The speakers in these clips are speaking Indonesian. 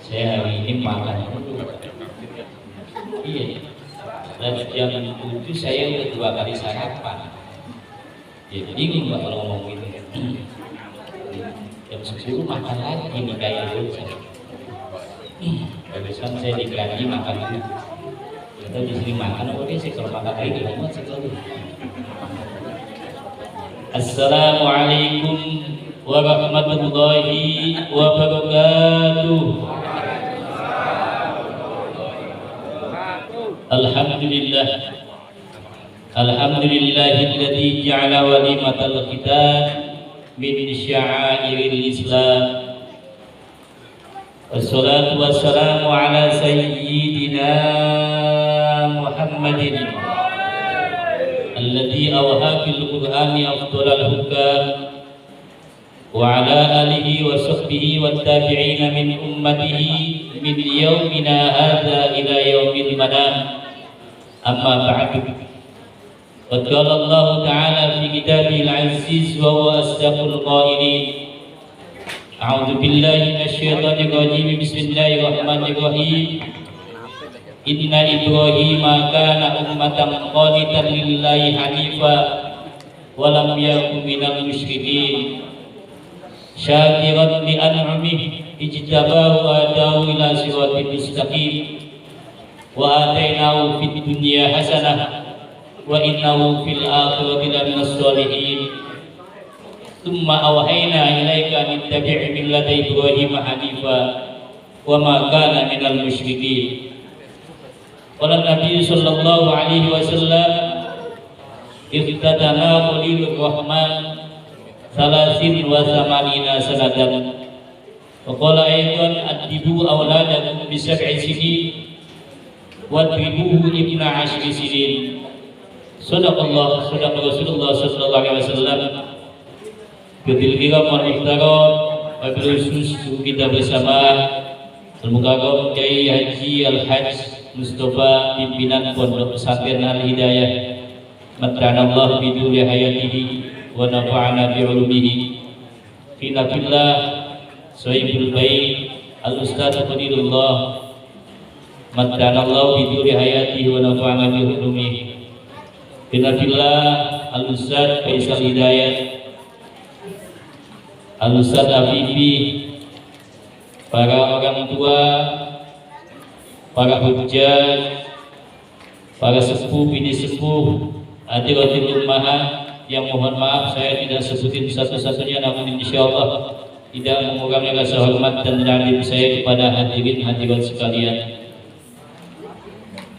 Saya hari ini makan dulu. Iya. Dan jam 7 saya udah 2 kali sarapan. Ya bingung Pak kalau ngomong gitu. Jam 10 makan lagi nih kayak gitu. Barusan saya digaji makan dulu. Kita di sini makan, oke sih kalau makan lagi di rumah sih kalau. Assalamualaikum warahmatullahi wabarakatuh. Alhamdulillah. Alhamdulillahilladzi ja'ala walimatal khitan min sya'airil Islam. Wassalatu wassalamu ala sayyidina Muhammadin alladzi awha fil Qur'ani afdhalal hukam wa ala alihi wa sahbihi wat tabi'ina min ummatihi min yaumina hadza ila yaumil manam. Amma ba'du. Qad qala Allah ta'ala fi kitabil aziz wa huwa asdaqul qailin. A'udzu billahi minasyaitonir rajim. Bismillahirrahmanirrahim. Inna Ibrahima kana ummatan qanitan lillahi hanifa wa lam yakun minal musyrikin. Syakiran li an'amihi ijtabahu wa hadahu ila siratal mustaqim. Wa atainahu fid dunya hasanah wa innahu fil akhirati laminas sholihin. Tsumma awhayna ilaika an tattabi' millata Ibrahim hanifa wa ma kana minal musyrikin. Qala Nabi sallallahu alaihi wasallam iftadana qulilur rahman salasin wa samanina sanatan. Wa qala aydan adibu awladakum bi sab'i sinin wadribuhu ibna 10 sinin. Sadaqallah, sadaqa Rasulullah sallallahu alaihi wasallam. Bidil kiram wal muhtaram, wabil khusus kita bersama Al-Mukarram Kiai Haji Al-Hajj Mustafa pimpinan Pondok Pesantren Al-Hidayah. Mat'anallah biduli hayatihi wa nafa'ana bi'ulumihi. Fina fillah Sohibul Bait Al-Ustaz Qadirullah. Mat'anallah biduli hayatihi wa nafa'ana bi'ulumihi. Fina fillah Al-Ustaz Faisal Hidayat, Al-Ustaz Afifi, para orang tua, para hujjah, para sepuh, bini sepuh, hadiratul ummahat yang mohon maaf saya tidak sebutin satu-satunya, namun insyaallah tidak mengurangi rasa hormat dan ta'zim saya kepada hadirin hadirat sekalian.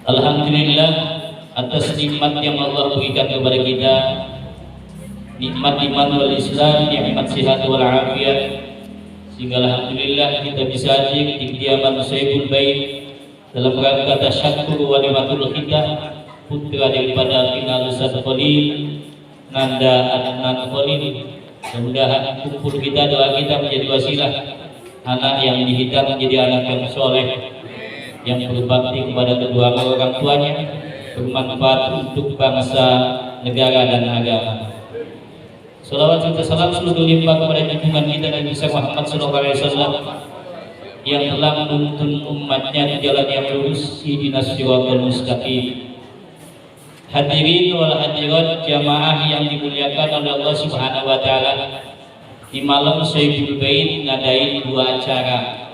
Alhamdulillah atas nikmat yang Allah berikan kepada kita, nikmat iman wal Islam, nikmat sehat wal afiat, sehingga alhamdulillah kita bisa hadir di kediaman Sohibul Bait dalam rangka tasyakur walimatul khitan putra daripada Final Ustaz Khalil Nanda Adnan Khalil. Mudah-mudahan kumpul kita, doa kita menjadi wasilah anak yang dihitam menjadi anak yang soleh, yang berbakti kepada kedua orang tuanya, bermanfaat untuk bangsa, negara dan agama. Salawat serta salam seluruh limpah kepada junjungan kita Nabi Muhammad SAW yang telah menuntun umatnya di jalan yang lurus, ihdinas siratal mustaqim. Hadirin wal hadirat jamaah yang dimuliakan oleh Allah Subhanahu wa taala, di malam Sohibul Bait ngadain 2 acara.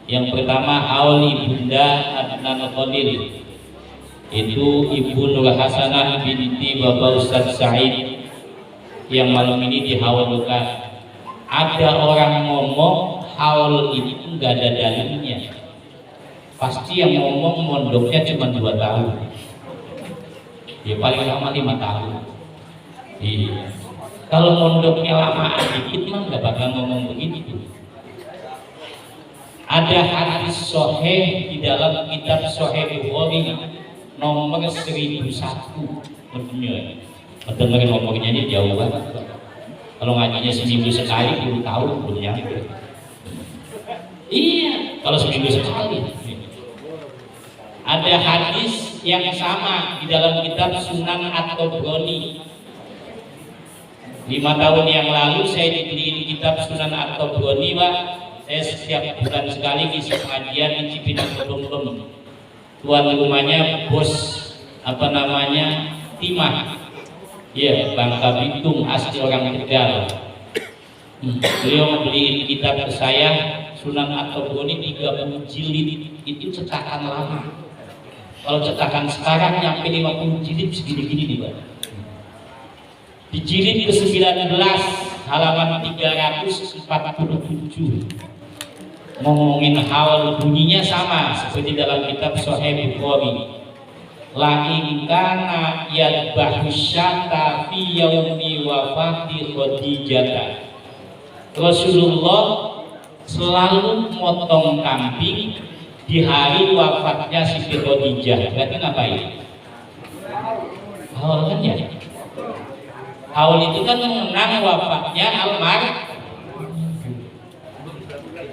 Yang pertama haul Ibunda Adnan Khalil, itu Ibu Nur Hasanah binti Bapak Ustaz Said, yang malam ini dihaulkan. Ada orang ngomong haul itu nggak ada dalilnya. Pasti yang ngomong mondoknya cuma 2 tahun, ya paling lama 5 tahun. Iya. Kalau mondoknya lama dikit mah nggak bakal ngomong begitu. Ada hadis sahih di dalam kitab Sahih Bukhari nomor 1001. Dengerin nomornya ini jauh banget. Kalau ngajinya seminggu sekali, 10 tahun belum nyampe. Iya, kalau seminggu sekali. Ada hadis yang sama di dalam kitab Sunan At-Tabrani. 5 tahun yang lalu saya dibeliin kitab Sunan At-Tabrani, Pak. Saya setiap bulan sekali ngisi pengajian di Cipinang Bem. Tuan rumahnya bos Timah. Ya, Bangka Belitung, asli orang Tegal. Beliau beliin kitab ke saya Sunan At-Tabrani 30 jilid, itu cetakan lama. Kalau cetakan sekarang nyampe 50 jilid segini-gini nih, Pak. Di jilid ke-19 halaman 347 ngomongin haul, bunyinya sama seperti dalam kitab Sahih Bukhari. La in kana yadbahu syata fi yaumi wafati Khadijah. Rasulullah selalu motong kambing di hari wafatnya Siti Khadijah. Berarti ngapain? Haul kan ya? Haul itu kan mengenang wafatnya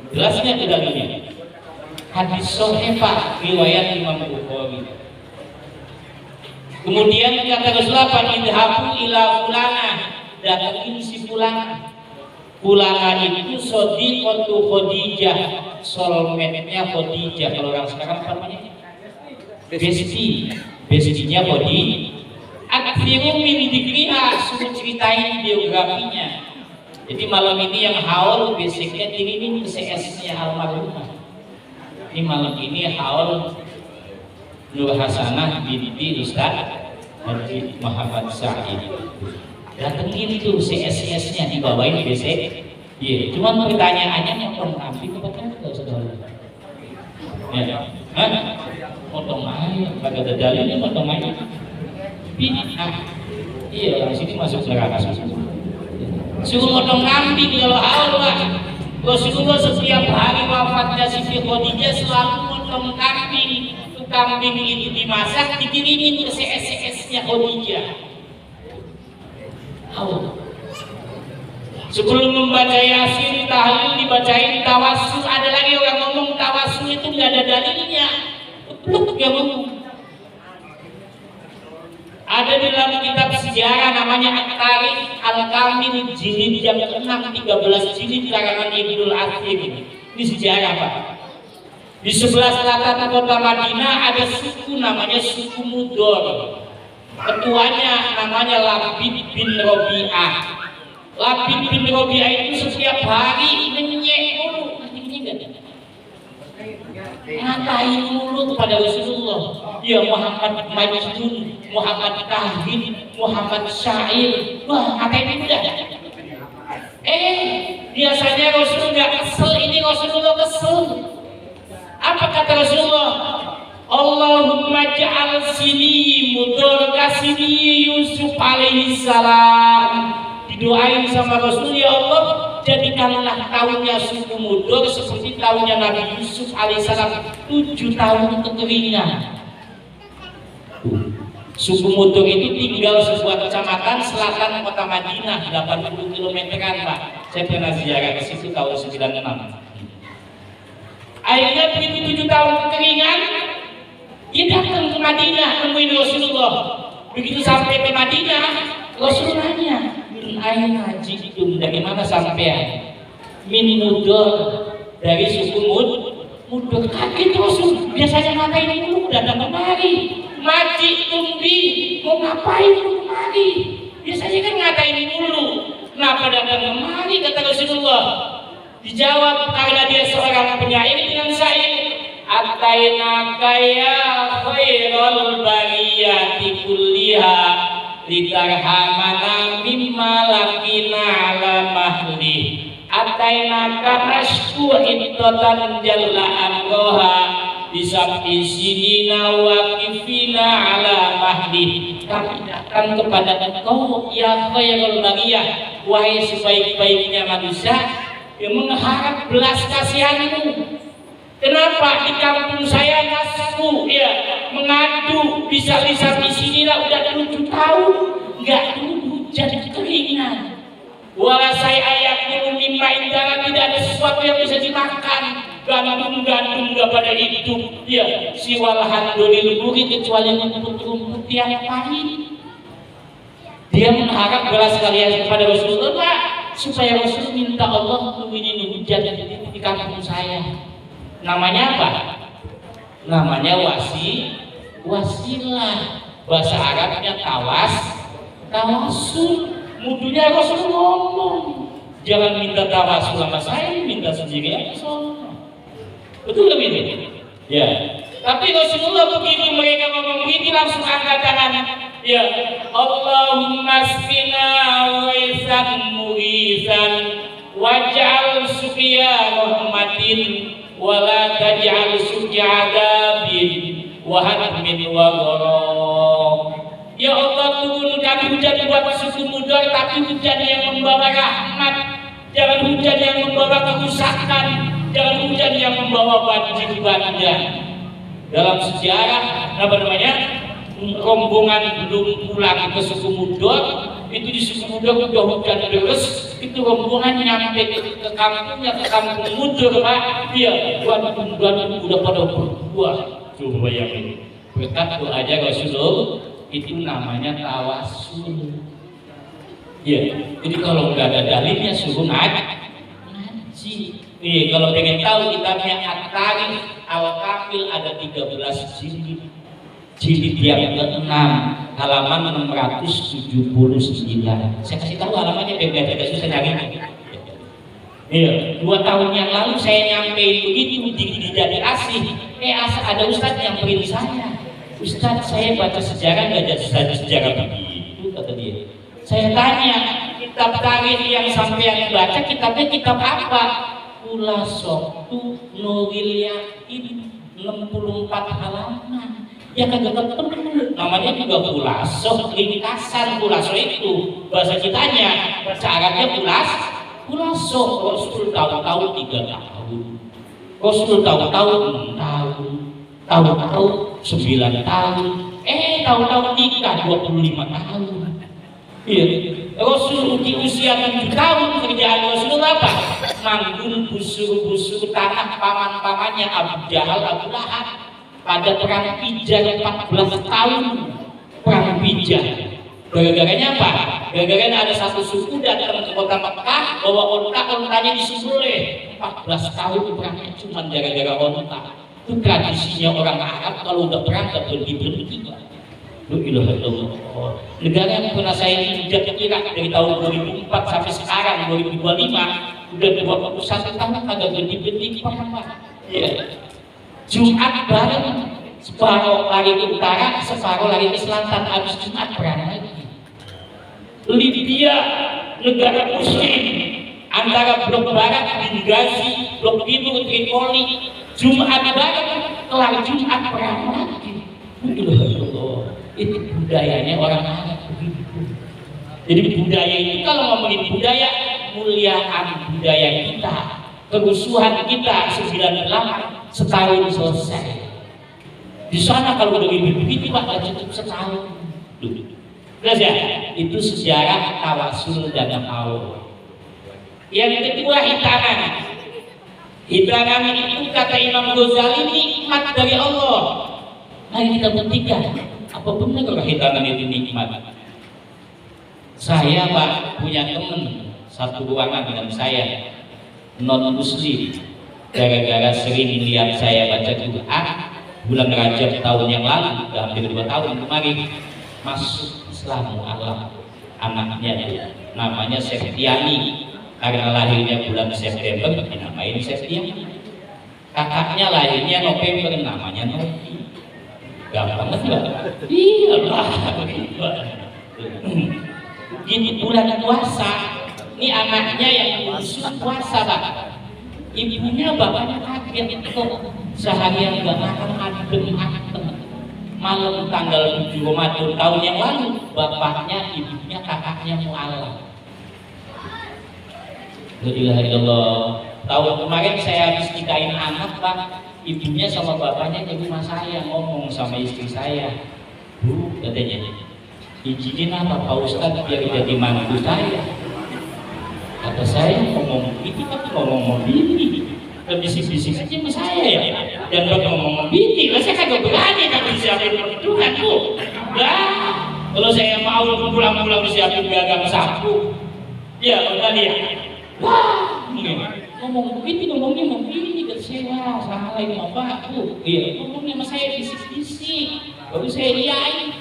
jelasnya ke dalilnya. Hadis sahih Pak, riwayat Imam Bukhari. Kemudian kata Rasulullah, idhabu ila fulana, datangin si fulana. Fulana itu sodiqatu Khadijah, soulmate-nya Khadijah. Kalau orang sekarang apa namanya? Bestinya Khadijah. Akhiru min dikriha, suruh ceritain biografinya. Jadi malam ini yang haul basicnya ini CS-nya almarhumah. Ini malam ini haul Nur Hasanah binti Ustaz Haji Muhammad Sa'id. Datengin itu CS-nya dibawain basic. Iya, cuman pertanyaannya motong kambing apa kan enggak saudara? Ya. Hah? Motong ayam, kagak ada dalilnya motong ayam. Iya, di sini masuk neraka susu. Suruh motong kambing kalau Allah. Rasulullah setiap hari wafatnya Siti Khadijah selalu motong kambing. Kambing itu dimasak, dikirimin ke CS-nya Khadijah. Allah. Sebelum membaca Yasin, tahlil dibacain tawassul. Ada lagi orang ngomong tawassul itu nggak ada dalilnya. Betul dia ngomong. Ada di dalam kitab sejarah namanya At-Tarikh Al-Kamil jilid yang ke-6 13 jilid karangan Ibnul Athir. Ini sejarah Pak. Di sebelah selatan kota Madinah ada suku namanya suku Mudor. Ketuanya namanya Labid bin Robi'ah. Labid bin Robi'ah itu setiap hari ngenyek mulu. Ngatain mulu kepada Rasulullah. Ya Muhammad Majnun, Muhammad Kahin, Muhammad Syair. Wah, ngatain udah. Biasanya Rasul nggak kesel, ini Rasulullah kesel. Apa kata Rasulullah? Allahumma ja'al sini mudor kasini Yusuf alaihi salam. Didoain sama Rasul, ya Allah, jadikanlah tahunnya suku Mudor seperti tahunnya Nabi Yusuf alaihissalam 7 tahun kekeringan. Suku Mudor itu tinggal sebuah kecamatan selatan kota Madinah 80 km-an Pak. Saya pernah ziarah ke situ tahun 96. Akhirnya begitu 7 tahun kekeringan, dia datang ke Madinah nemuin Rasulullah. Begitu sampai ke Madinah, Rasul nanya, air haji itu dari mana sampean? Min Mudor, dari suku Mudor. Kaget Rasul, biasanya ngatain dulu datang kemari. Maji tumbi, mau ngapain lu kemari? Biasanya kan ngatain dulu. Kenapa datang kemari? Kata Rasulullah. Dijawab karena dia seorang penyair dengan syair. Ataina kaya khairul bariyati kulliha litarhamana mimma lakina ala mahli. Ataina kanashku intotan jalla amroha bisab'i sinina wa kifina ala mahli. Kami datang kepada engkau ya khairul bariyah, wahai sebaik-baiknya manusia, yang mengharap belas kasihanmu. Kenapa di kampung saya nasku ya mengadu bisa-bisa di sinilah udah 7 tahun nggak hujan keringan. Wala saya ayat mimma indana, tidak ada sesuatu yang bisa dimakan. Gandum nggak pada hidup ya, siwal handulil buri kecuali rumput-rumput yang pahit. Dia mengharap belas kalian kepada Rasulullah. supaya Rasul minta Allah turunkan hujan di kampung saya. Namanya apa? Namanya wasilah. Bahasa Arabnya tawasul. Mudunya Rasul ngomong, jangan minta tawasul sama saya, minta sendiri aja. Betul gak ini? Ya. Tapi Rasulullah begitu mereka ngomong begini langsung angkat tangan. Ya, Allahumma asqina ghaisan mughisan waj'al suqiya rahmatin wa la taj'al suqiya adabin wa hadmin wa gharab. Ya Allah, turunkan hujan buat suku Mudar, tapi hujan yang membawa rahmat, jangan hujan yang membawa kerusakan, jangan hujan yang membawa banjir bandang. Dalam sejarah rombongan belum pulang ke suku Mudar, itu di suku Mudar udah hujan terus, itu rombongan nyampe ke kampung Mudar, Pak. Iya, Bandung udah pada berbuah. Coba bayangin. Berkat doa aja Rasulullah, itu namanya tawasul. Iya, jadi kalau nggak ada dalilnya suruh ngaji. Nih, kalau pengen tahu kitabnya At-Tarikh Al-Kamil ada 13 jilid. Jilid yang ke-6 halaman 679. Saya kasih tahu halamannya biar susah nyari. Iya, 2 tahun yang lalu saya nyampe begitu di Jadi Asih. Ada ustadz yang beri saya. Ustadz, saya baca sejarah nggak ada sejarah begitu, kata dia. Saya tanya, kitab tarikh yang sampai baca kitabnya kitab apa? Kulasoktu Nuril Yakin 64 halaman. Ya kagak ketemu. Namanya juga kulasoh, ringkasan. Kulasoh itu bahasa kitanya, bahasa Arabnya kulasoh. Rasul tahu-tahu 3 tahun. Rasul tahu-tahu 6 tahun. Tahu-tahu 9 tahun. Tahu-tahu nikah 25 tahun. Iya. Rasul di usia 7 tahun kerjaan Rasul apa? Manggul busur-busur tanah paman-pamannya Abu Jahal, Abu Lahab. Pada perang Pijar 14 tahun. Perang Pijar. Gara-garanya apa? Gara-garanya ada satu suku datang ke kota Mekah bawa ontanya disembelih. 14 tahun perangnya cuma gara-gara onta. Itu tradisinya orang Arab kalau udah perang gak berhenti-berhenti. Negara yang pernah saya injak Irak dari tahun 2004 sampai sekarang 2025 udah 21 tahun kagak berhenti-berhenti perang. Ya. Jumat bareng, separuh lari ke utara, separuh lari ke selatan. Habis Jumat perang lagi. Libya, negara muslim, antara blok barat Benghazi, blok timur Tripoli. Jumat bareng, kelar Jumat perang lagi. Itu budayanya orang Arab begitu. Jadi budaya itu, kalau ngomongin budaya, muliaan budaya kita, kerusuhan kita 98 setahun selesai. Di sana kalau udah begitu Pak, cukup setahun. Terus ya, itu sejarah tawasul dan tahu. Yang kedua, hitangan. Hitangan itu kata Imam Ghazali nikmat dari Allah. Mari kita buktikan, apa benar kalau hitangan itu nikmat? Saya Pak punya teman satu ruangan dengan saya, non muslim. Gara-gara sering lihat saya baca Quran bulan Rajab tahun yang lalu, udah hampir 2 tahun kemarin, masuk Islam alam anaknya itu namanya Septiani, karena lahirnya bulan September dinamain Septiani. Kakaknya lahirnya November, namanya Novi. Gampang banget. Iyalah. Gini bulan puasa, ini anaknya yang khusus puasa Pak. Ibunya bapaknya kaget kok seharian gak makan adem. Malam tanggal 7 Ramadan tahun yang lalu, bapaknya, ibunya, kakaknya mualaf. La ilaha illallah. Tahun kemarin saya habis nikahin anak Pak, ibunya sama bapaknya di rumah saya ngomong sama istri saya, Bu, katanya, izinin apa Pak Ustadz biar jadi mantu saya. Kata saya ngomong ini tapi ngomong bini, bisik-bisik aja sama saya ya. Dan ngomong bini, saya kagak berani kalau disiapin perhitungan Bu. Lah, kalau saya mau pulang-pulang disiapin gagang sapu, Iya, udah dia. Wah, ngomong begini, ngomongnya begini, kecewa, salah ini apa? Iya, ngomongnya sama saya bisik-bisik, baru saya iyain.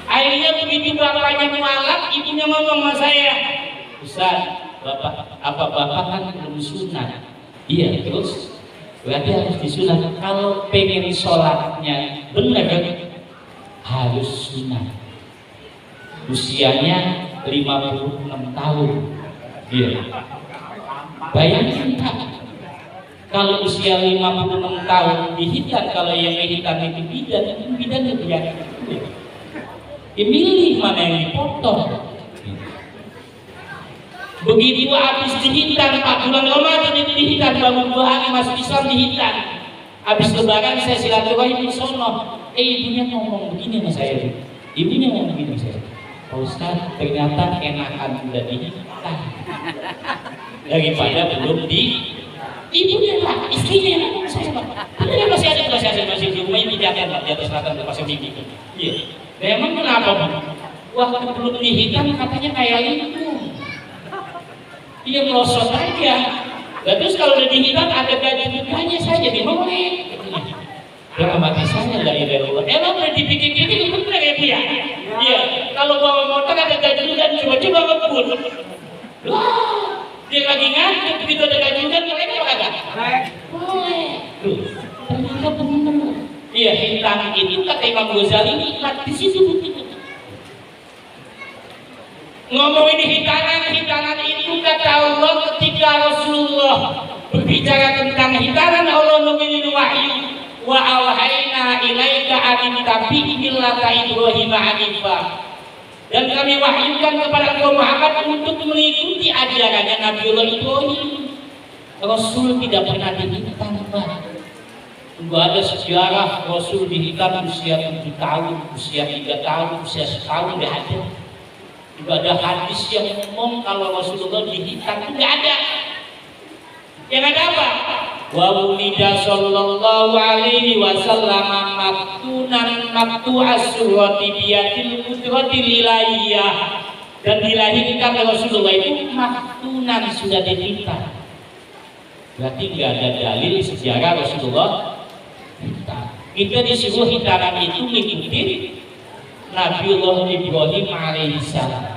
Akhirnya begitu bapaknya mualaf, ibunya ngomong sama saya, Ustaz, bapak kan belum sunat. Iya, terus berarti harus disunat. Kalau pengen sholatnya benar harus sunat. Usianya 56 tahun. Iya. Bayangin tak? Kalau usia 56 tahun dihitan, kalau yang hitan itu bidan lebih yakin. Milih mana yang dipotong. Begitu habis dihitan 4 bulan Ramadan itu dihitan, bangun 2 hari masuk Islam dihitan. Habis lebaran saya silaturahmi di sono. Ibunya ngomong begini sama saya. Ibunya ngomong begini sama saya. Pak Ustaz, ternyata enakan udah dihitan daripada belum di. Ibunya Pak, istrinya ngomong saya Pak. Ibunya masih di rumah ini tidak akan di atas selatan ke pasar minggu. Iya. Memang kenapa Pak? Waktu belum dihitan katanya kayak lingkung. Dia melosot aja. Nah, terus kalau udah dihitam ada gaji-gajinya saja dimolek. Ya mati saya la ilaha illallah. Emang udah dipikir-pikir bener ya Bu ya? Iya. Kalau bawa motor ada gaji-gajian coba-coba ngebut. Wah, dia lagi ngantuk begitu ada gaji-gajian melek apa kagak? Boleh. Tuh, ternyata bener. Iya, hitam itu kata Imam Ghazali nikmat di situ begitu. Ngomongin hitanan itu kata Allah ketika Rasulullah berbicara tentang hitanan, Allah nurunin wahyu wa awhayna ilaika an tabi'i millata Ibrahim hanifa, dan kami wahyukan kepada engkau Muhammad untuk mengikuti ajarannya Nabiullah Ibrahim. Rasul tidak pernah dihitan Pak. Enggak ada sejarah Rasul dihitan usia 7 tahun, usia 3 tahun, usia setahun, tidak ada. Juga ada hadis yang ngomong kalau Rasulullah dihitan, tidak ada. Yang ada apa? Wa wulida sallallahu alaihi wasallam maktu as-surati biyadil qudrati lilahiyah, dan dilahirkan Rasulullah itu maktunan, sudah dihitan. Berarti nggak ada dalil sejarah Rasulullah hitan. Kita disuruh hitanan itu ngikutin Nabiullah Ibrahim alaihissalam.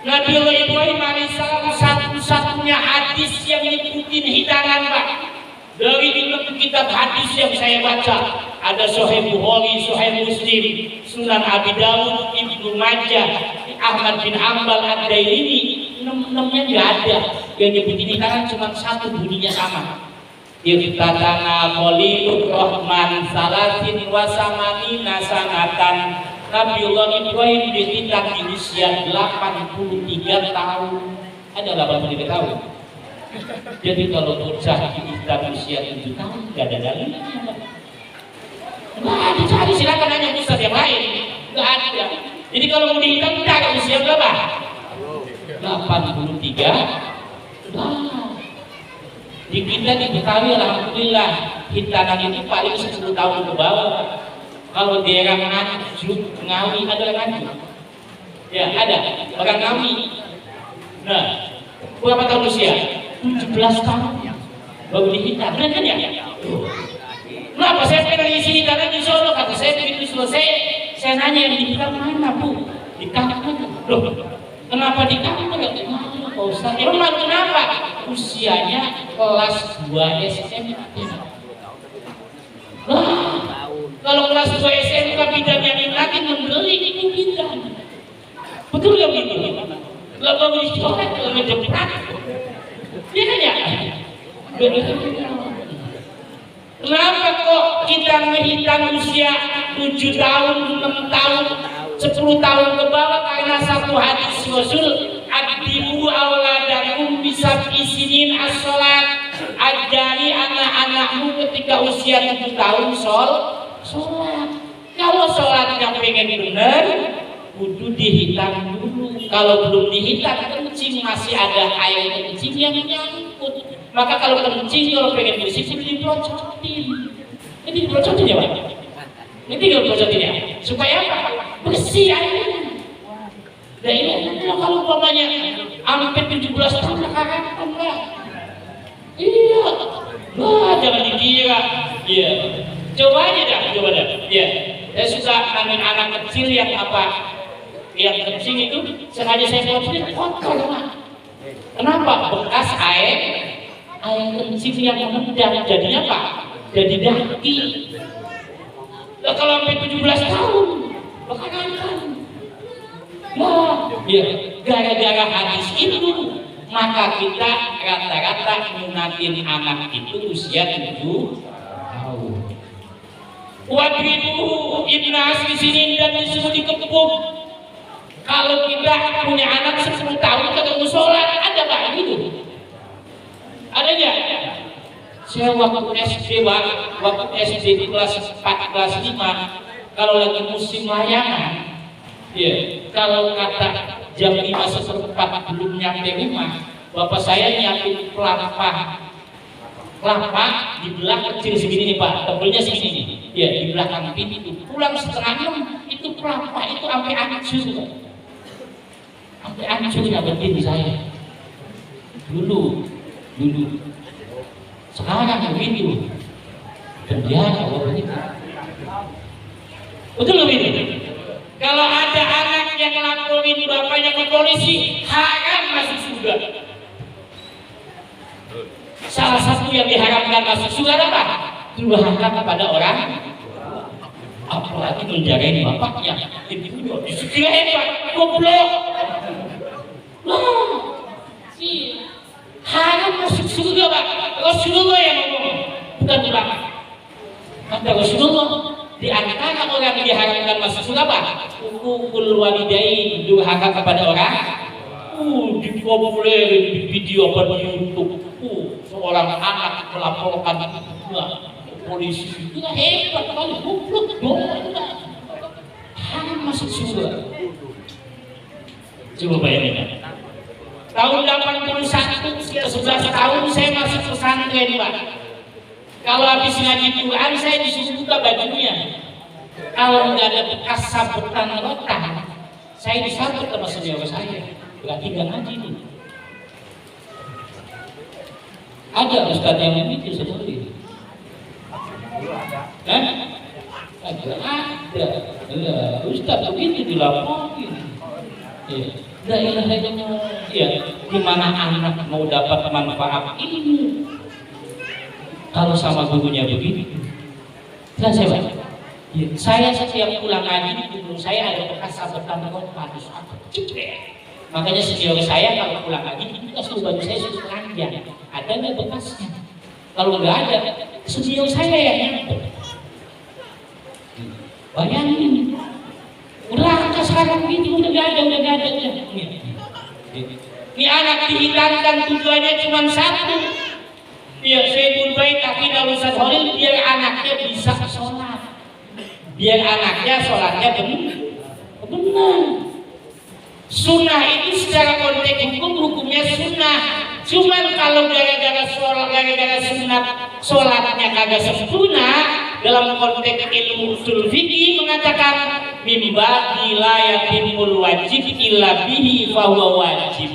Nabiullah Ibrahim alaihissalam satu-satunya hadis yang ngikutin hitanan Pak. Dari kitab hadis yang saya baca ada Sahih Bukhari, Sahih Muslim, Sunan Abi Dawud, Ibnu Majah, Ahmad bin Hanbal, Ad-Dailimi, 6-6-nya nggak ada. Yang nyebutin hitanan cuma satu, bunyinya sama. Irtatana Khalilur Rahman salasin wasamanina sanatan. Nabiullah Ibrahim dihitan di usia 83 tahun. Ada 83 tahun. Jadi kalau bocah dihitan usia 7 tahun tidak ada dalilnya. Nah, dicari silakan nanya ustaz yang lain. Enggak ada. Jadi kalau mau dihitan kita ada usia berapa? 83. Nah, di kita di Betawi alhamdulillah hitanan ini paling 10 tahun ke bawah. Kalau di daerah Nganjuk, Ngawi ada orang Nganjuk? Ya ada, orang Ngawi. Nah, berapa tahun usia? 17 tahun. Baru dihitan, benar kan ya? Kenapa saya pengen isi hitanan di Solo? Kata saya begitu selesai, saya nanya yang dihitan mana Bu? Di Kampung. Loh, kenapa di Kampung? Pak Ustaz, emang kenapa? Usianya kelas 2 SMP. Kalau kelas 2 SMK bidan yang lagi membeli itu bidan. Betul nggak gitu? Nggak mau dicoret, kalau ngejeprak. Iya kan ya? Kenapa kok kita ngehitan usia 7 tahun, 6 tahun, 10 tahun ke bawah? Karena satu hadis Rasul, adibu awladakum bisa isinin as-sholat. Ajari anak-anakmu ketika usia 7 tahun sholat. Kalau sholatnya pengen benar, kudu dihitan dulu. Kalau belum dihitan, kencing masih ada air kencing yang nyangkut. Maka kalau kencing, kalau pengen bersih, dipelocotin. Ini dipelocotin ya Pak? Ini dipelocotin ya? Supaya apa? Bersih airnya. Nah ini kalau umpamanya sampai 17 tahun haram lah. Iya, wah jangan dikira. Iya, coba aja dah, coba dah. Iya, saya suka namin anak kecil yang apa, yang kencing itu sengaja saya buat kotor lah. Kenapa? Bekas air kencing yang mengendap jadinya apa? Jadi daki. Nah, kalau sampai 17 tahun, bakalan. Nah, ya, gara-gara hadis itu, maka kita rata-rata nyunatin anak itu usia 7 tahun. Wadribu Ibnas di sini dan disuruh dikepung. Kalau kita punya anak 10 tahun ketemu sholat, ada nggak gitu? Ada nggak? Saya waktu SD di kelas 4, kelas 5, kalau lagi musim layangan, ya, kalau kata jam 5:15 belum nyampe rumah, bapak saya nyiapin kelapa dibelah kecil segini nih Pak, tebelnya segini nih, ya di belakang pintu. Pulang setengah 6 itu kelapa itu sampai hancur ya betin saya. Dulu. Sekarang begitu. Dan dia kalau begitu. Betul begitu. Kalau ada anak yang laporin bapaknya ke polisi, haram masuk surga. Salah satu yang diharamkan masuk surga apa? Durhaka kepada orang, apalagi menjagain bapaknya. Itu disuruh hebat, goblok. Wah, haram masuk surga Pak. Rasulullah yang ngomong, bukan durhaka. Kata Rasulullah, di antara orang yang diharamkan masuk surga Pak, ukul walidain, durhaka kepada orang. Dipopulerin di video apa di YouTube. Seorang anak melaporkan polisi itu hebat kali, goblok dong. Haram masuk surga. Coba bayangin. Tahun 81, 11 tahun saya masuk pesantren Pak. Kalau habis ngaji Quran saya disuruh buka bajunya. Kalau nggak ada bekas sabutan rotan, saya disabut sama senior saya. Berarti nggak ngaji nih. Ada ustadz yang begitu seperti itu. Ada. Ustadz begitu dilaporin. La ilaha illallah. Ya, gimana anak mau dapat manfaat ini kalau sama gurunya begitu? Dan saya setiap pulang ngaji di guru saya ada bekas sabetan rotan. Makanya senior saya kalau pulang ngaji itu kasih baju saya sudah telanjang. Ada nggak bekasnya? Kalau nggak ada, senior saya yang nyambut. Bayangin. Udah sekarang ini udah gak ada. Ini anak dihilangkan tujuannya cuma satu. Biar Sayyidul Bait Aqidah Ustaz Holil biar anaknya bisa sholat. Biar anaknya sholatnya benar. Sunnah itu secara konteks hukumnya sunnah. Cuman kalau gara-gara sunnah sholatnya kagak sempurna, dalam konteks ilmu usul fikih mengatakan mimba dilayatimul wajib illa bihi fahuwa wajib.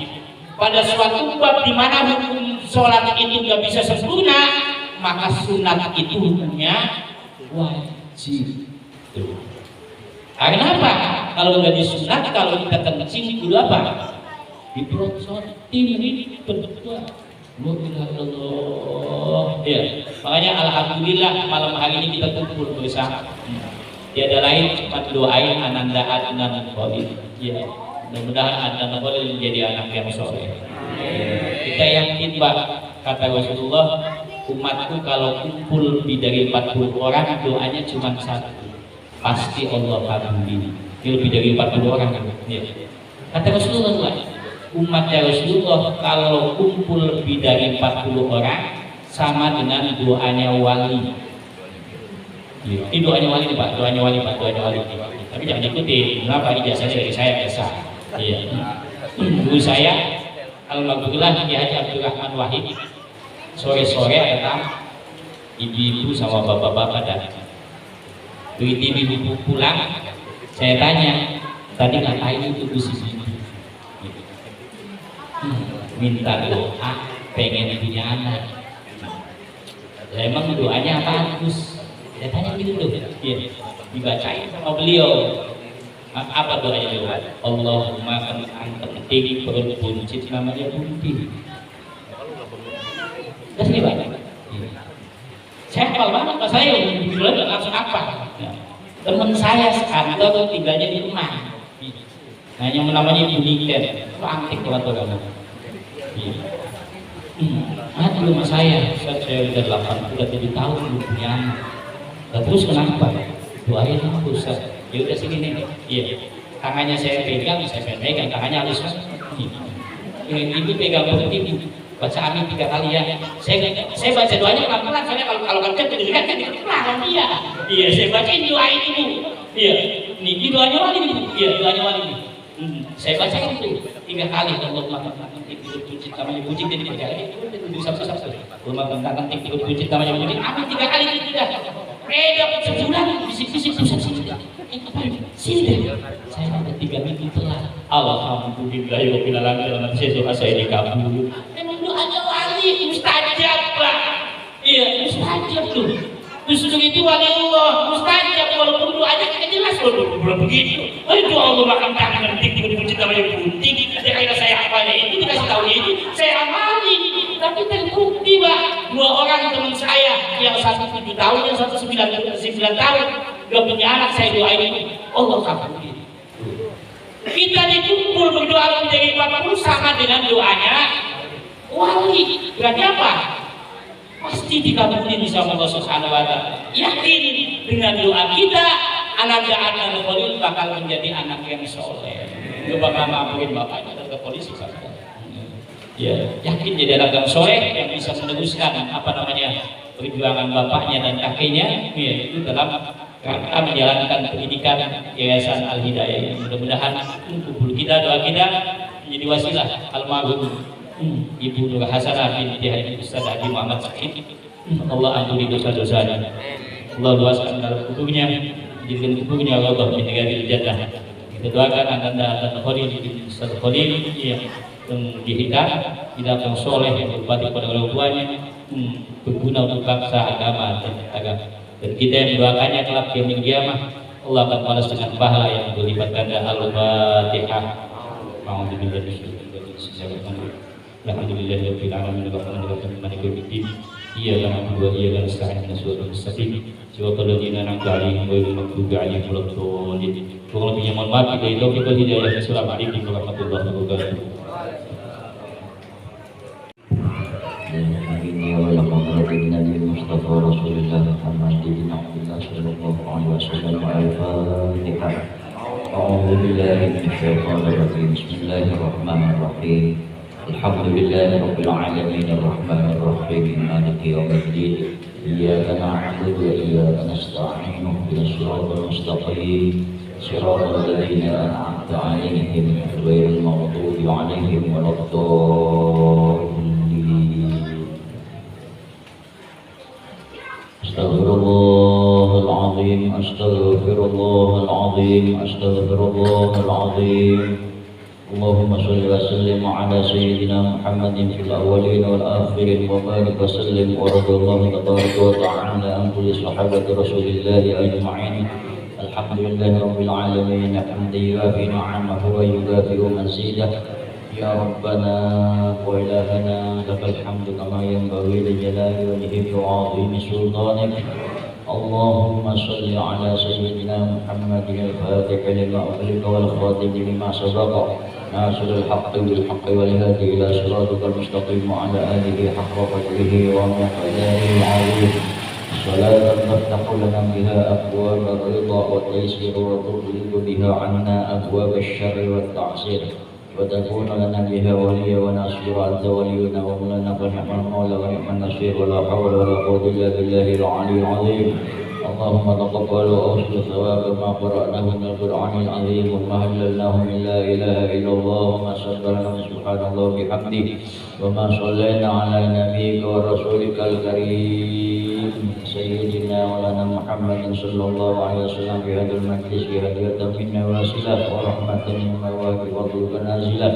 Pada suatu bab di mana hukum sholat itu nggak bisa sempurna, maka sunat itu hukumnya wajib. Karena apa? Kalau nggak disunat, kalau kita kencing dulu apa? Diprosotin ini berdua. Allah. Ya, makanya alhamdulillah malam hari ini kita kumpul bersama. Tiada lain cuma doain Ananda Adnan Khalil. Ya, mudah-mudahan Adnan Khalil menjadi anak yang soleh. Kita yakin Pak, kata Rasulullah, umatku kalau kumpul lebih dari 40 orang doanya cuma satu, pasti Allah kabulin. Lebih dari 40 orang kan? Ya. Kata Rasulullah, umat Rasulullah kalau kumpul lebih dari 40 orang sama dengan doanya wali. Ini doanya wali nih Pak, doanya wali. Tapi jangan ikutin, kenapa ijazahnya dari saya biasa. Iya. Guru saya alhamdulillah Ki Haji Abdul Rahman Wahid. Sore-sore datang ibu-ibu sama bapak-bapak datang. Begitu ibu pulang, saya tanya, tadi ngapain itu di sini? minta doa pengen punya anak. Emang doanya apa Gus? Saya tanya gitu tuh. Iya, dibacain sama beliau. Apa doanya beliau? Allahumma kan penting perut buncit namanya bunti. Terus ini Pak. Saya hafal banget Pak, saya bilang langsung apa? Teman saya sekantor tinggalnya di rumah. Nah yang namanya Ibu Niken, itu antik banget orang. Di rumah saya udah 87 tahun belum punya anak. Terus kenapa? Doain aku Ustaz. Ya udah sini nih. Iya. Tangannya saya pegang, tangannya halus kan. Ibu pegang perut ibu. Baca amin 3 kali ya. Saya baca doanya pelan-pelan. Soalnya kalau kencang kedengeran kan pelan dia. Iya, saya bacain doa ini. Iya. Ini doanya wali nih. Iya, doanya wali nih. Saya bacain itu 3 kali. Allah makan buncit namanya buncit jadi percaya. Itu sabtu. Rumah tentang tikut buncit namanya buncit. Amin 3 kali itu tidak. Dapat sebulan bisik-bisik susah sini deh. Saya ada 3 minggu telat. Alhamdulillahirabbil alamin. Saya doa saya dikabul. Memang doanya wali mustajab Pak. Iya, mustajab tuh. Justru itu wali Allah mustajab walaupun doanya kita jelas belum begitu. Itu Allah makan tangan tikut buncit namanya buncit. Dia saya hafalnya itu dikasih tahu ini saya amali. Tapi terbukti Pak, 2 orang teman saya yang satu 7 tahun, yang satu 9 tahun gak punya anak, saya doain Allah kabul. Kita dikumpul berdoa menjadi 40 sama dengan doanya wali. Berarti apa? Pasti dikabulin sama Allah Subhanahu wa Ta'ala. Yakin dengan doa kita, Ananda Adnan Khalil bakal menjadi anak yang soleh. Dia bakal mampuin bapaknya dan ke polisi saja. Ya, yakin jadi anak yang soleh yang bisa meneruskan perjuangan bapaknya dan kakeknya, ya, itu dalam rangka menjalankan pendidikan Yayasan Al Hidayah. Mudah-mudahan kumpul kita, doa kita menjadi wasilah almarhum Ibu Nur Hasanah binti Haji Ustaz Haji Muhammad Sakit. Allah ampuni dosa-dosanya. Allah luaskan dalam kuburnya, jadikan kuburnya Allah min negari jannah. Kita doakan Ananda Khalil bin Ustaz Khalil yang dihitam, tidak yang soleh yang berbakti kepada orang tuanya, berguna untuk bangsa, agama dan agama. Dan kita yang mendoakannya kelak di yaumil qiyamah, Allah akan balas dengan pahala yang berlipat ganda. Al-Fatihah. Alhamdulillahirabbil alamin arrahmanirrahim maliki yaumiddin. Iyyaka na'budu wa iyyaka nasta'in ihdinas siratal mustaqim. Siratal ladzina an'amta 'alaihim ghairil maghdubi 'alaihim waladdallin. Kurang lebihnya mohon maaf, kita itu hidayah. Assalamualaikum warahmatullahi wabarakatuh. Nabi Mustafa Rasulullah Muhammad bin Abdullah sallallahu alaihi wasallam. Al-Fatihah. A'udzu billahi minasy syaithanir rajim. Bismillahirrahmanirrahim. Alhamdulillahi rabbil alamin arrahmanir rahim maliki yaumiddin. Iyyaka na'budu wa iyyaka nasta'in ihdinas siratal mustaqim. Siratal ladzina an'amta 'alaihim ghairil maghdubi 'alaihim waladdallin. Astaghfirullahaladzim, astaghfirullahaladzim, astaghfirullahaladzim. Allahumma salli wa sallim ala sayyidina Muhammadin fil awwalin wal akhirin wa barik wa sallim wa radiyallahu tabaraka wa ta'ala an kulli sahabati rasulillahi ajma'in. Alhamdulillahi rabbil alamin, hamdan yuwafi ni'amahu wa yukafi'u mazidah. Ya Rabbana wa ilahana lakal hamdu kama yanbaghi li jalali wajhika wa 'azimi sultanik. Allahumma salli ala sayyidina Muhammadin al-fatih lima ughliqa wal khatim lima sabaqa nasirul haqqi bil haqqi wal hadi ila siratikal mustaqim wa ala alihi haqqa qadrihi wa miqdarihi al-'azim. Salatan taftahu lana biha abwab ar-ridha wa taysir wa tughliqu biha 'anna abwab asy-syarri wat ta'sir. وتكون لنا بها وليا ونصيرا. أنت ولينا ومولانا فنعم المولى ونعم النصير ولا حول ولا قوة إلا بالله العلي العظيم. اللهم تقبل وأوصل ثواب ما قرأناه من القرآن العظيم وما هللناه من لا إله إلا الله وما سبحنا سبحان الله وبحمده وما صلينا على نبيك ورسولك الكريم سيدنا مولانا محمد صلى الله عليه وسلم في هذا المجلس هدية منا وسيلة ورحمة منا وفضلك نازلة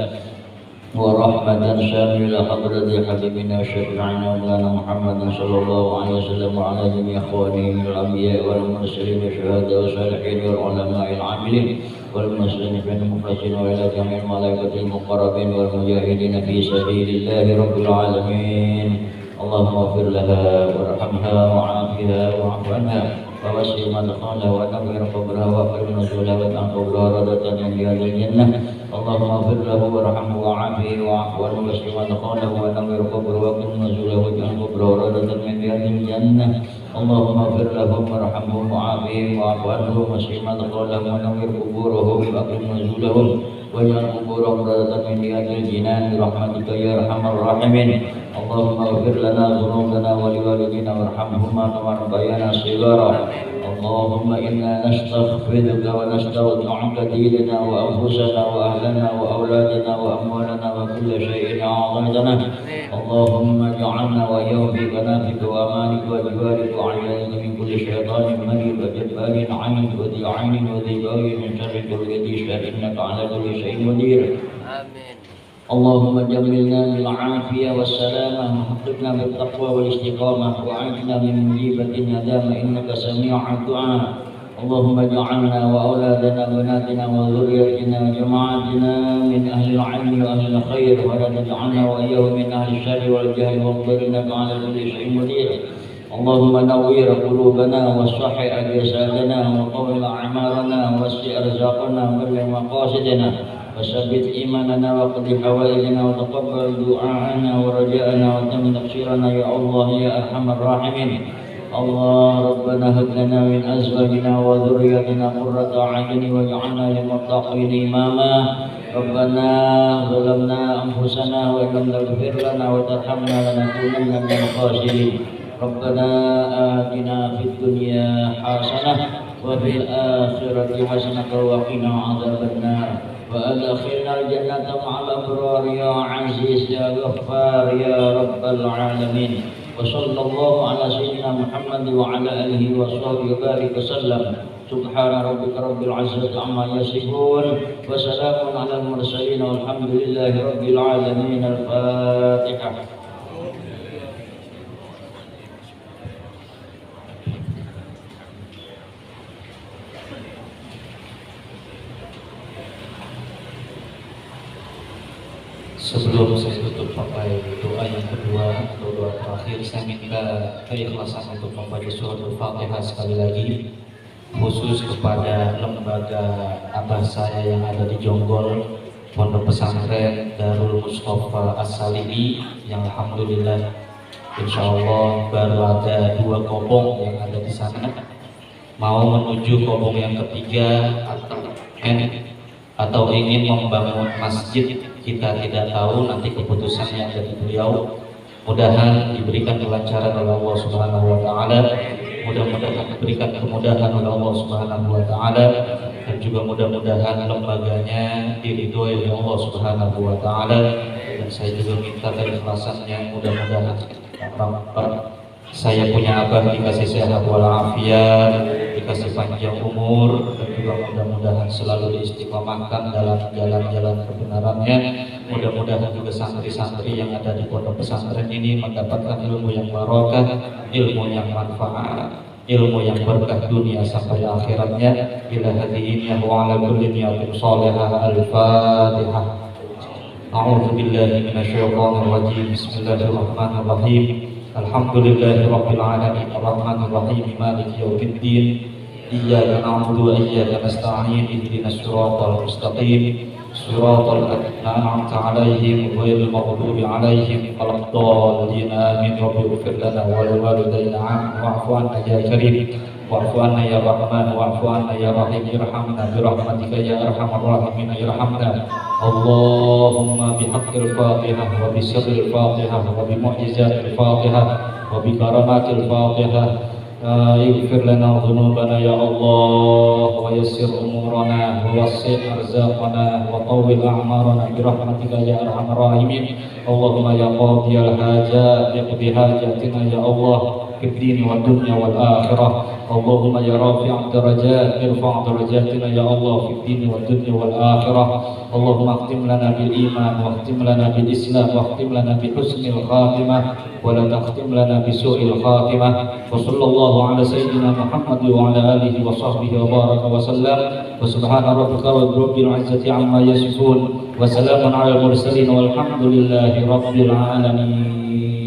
ورحمة شاملة حضرة حبيبنا وشفيعنا مولانا محمد صلى الله عليه وسلم وعلى جميع إخوانه من الأنبياء والمرسلين والشهداء والصالحين والعلماء العاملين والمسلمين المخلصين وإلى جميع الملائكة المقربين والمجاهدين في سبيل الله رب العالمين. اللهم اغفر لها وارحمها وعافها واعف عنها ووسع مدخلها ونور قبرها واكرم نزولها واجعل قبرها روضة من رياض الجنة. اللهم اغفر له وارحمه وعافه واعف عنه ووسع مدخله ونور قبره واكرم نزوله واجعل قبره روضة من رياض الجنة. اللهم اغفر لهم وارحمهم وعافهم واعف عنهم ووسع مدخلهم ونور قبورهم واكرم نزولهم واجعل قبورهم روضة من رياض الجنان برحمتك يا ارحم الراحمين. اللهم اغفر لنا ذنوبنا ولوالدينا وارحمهما كما ربيانا صغارا. اللهم انا نستغفرك ونستودعك ديننا وانفسنا واهلنا واولادنا واموالنا وكل شيء اعطيتنا. اللهم اجعلنا واياهم في كنافك وامانك وجوارك وعيالك من كل شيطان مريض وجبار عنيد وذي عين وذي بغي من شر كل ذي شر انك على كل شيء قدير. امين. اللهم جملنا بالعافية والسلامة وحققنا بالتقوى والاستقامة وأعذنا من مجيبة الندامة إنك سميع الدعاء. اللهم اجعلنا وأولادنا وبناتنا وذريتنا وجماعتنا من أهل العلم وأهل الخير ولا تجعلنا وإياهم من أهل الشر والجهل واغفر إنك على كل شيء قدير. اللهم نوّر قلوبنا وصحح أجسادنا وقوّم أعمارنا ووسع أرزاقنا وبلغ مقاصدنا وثبت إيماننا واقض حوائجنا وتقبل دعاءنا ورجاءنا وتم تقصيرنا يا الله يا أرحم الراحمين. الله ربنا هب لنا من أزواجنا وذريتنا قرة أعين واجعلنا للمتقين إماما. ربنا ظلمنا أنفسنا وإن لم تغفر لنا وترحمنا لنكونن من الخاسرين. ربنا آتنا في الدنيا حسنة وفي الآخرة حسنة وقنا عذاب النار وأدخلنا الجنة مع الأبرار يا عزيز يا غفار يا رب العالمين. وصلى الله على سيدنا محمد وعلى آله وصحبه وبارك وسلم. سبحان ربك رب العزة عما يصفون وسلام على المرسلين والحمد لله رب العالمين. الفاتحة. Sebelum saya tutup pakai doa yang kedua atau doa terakhir, saya minta keikhlasan untuk membaca surat Al-Fatihah sekali lagi, khusus kepada lembaga abah saya yang ada di Jonggol, Pondok Pesantren Darul Mustafa As-Salimi, yang alhamdulillah insya Allah baru ada 2 kobong yang ada di sana, mau menuju kobong yang ketiga atau ingin membangun masjid. Kita tidak tahu nanti keputusannya dari beliau. Mudah-mudahan diberikan kelancaran oleh Allah Subhanahu wa taala. Mudah-mudahan diberikan kemudahan oleh Allah Subhanahu wa taala, dan juga mudah-mudahan lembaganya diridhoi oleh Allah Subhanahu wa taala. Dan saya juga minta keikhlasannya, mudah-mudahan saya punya abah dikasih sehat walafiat, dikasih panjang umur, dan juga mudah-mudahan selalu diistiqomahkan dalam jalan-jalan kebenarannya. Mudah-mudahan juga santri-santri yang ada di pondok pesantren ini mendapatkan ilmu yang barokah, ilmu yang manfaat, ilmu yang berkah dunia sampai akhiratnya. Ila hadihin wa ala kulli niyatin salihah. Al-Fatihah. A'udzu billahi minasyaitonir rajim. Bismillahirrahmanirrahim. Alhamdulillahi rabbil alamin arrahmanir rahim maliki yaumiddin iyyaka na'budu wa iyyaka nasta'in ihdinas siratal mustaqim siratal ladzina an'amta 'alaihim ghairil maghdubi 'alaihim waladdallin amin. Rabbi ighfir lana wa liwalidayna wa'fu 'anna ya karim wa'fu 'anna ya rahman wa'fu 'anna ya rahim irhamna bi rahmatika ya arhamar rahimin irhamna. Allahumma bihaqqil Fatihah wa bi sirril Fatihah wa bi mu'jizatil Fatihah wa bi karamatil Fatihah ighfir lana dhunubana ya Allah wa yassir umurana wa wassi' arzaqana wa tawwil a'marana bi rahmatika ya arhamar rahimin. Allahumma ya qadiyal hajat iqdi hajatina ya Allah في الدين والدنيا والآخرة. اللهم يا رافع الدرجات ارفع درجاتنا يا الله في الدين والدنيا والآخرة. اللهم اختم لنا بالإيمان واختم لنا بالإسلام واختم لنا بحسن الخاتمة ولا تختم لنا بسوء الخاتمة. وصلى الله على سيدنا محمد وعلى آله وصحبه وبارك وسلم. وسبحان ربك رب العزة عما يصفون وسلام على المرسلين والحمد لله رب العالمين.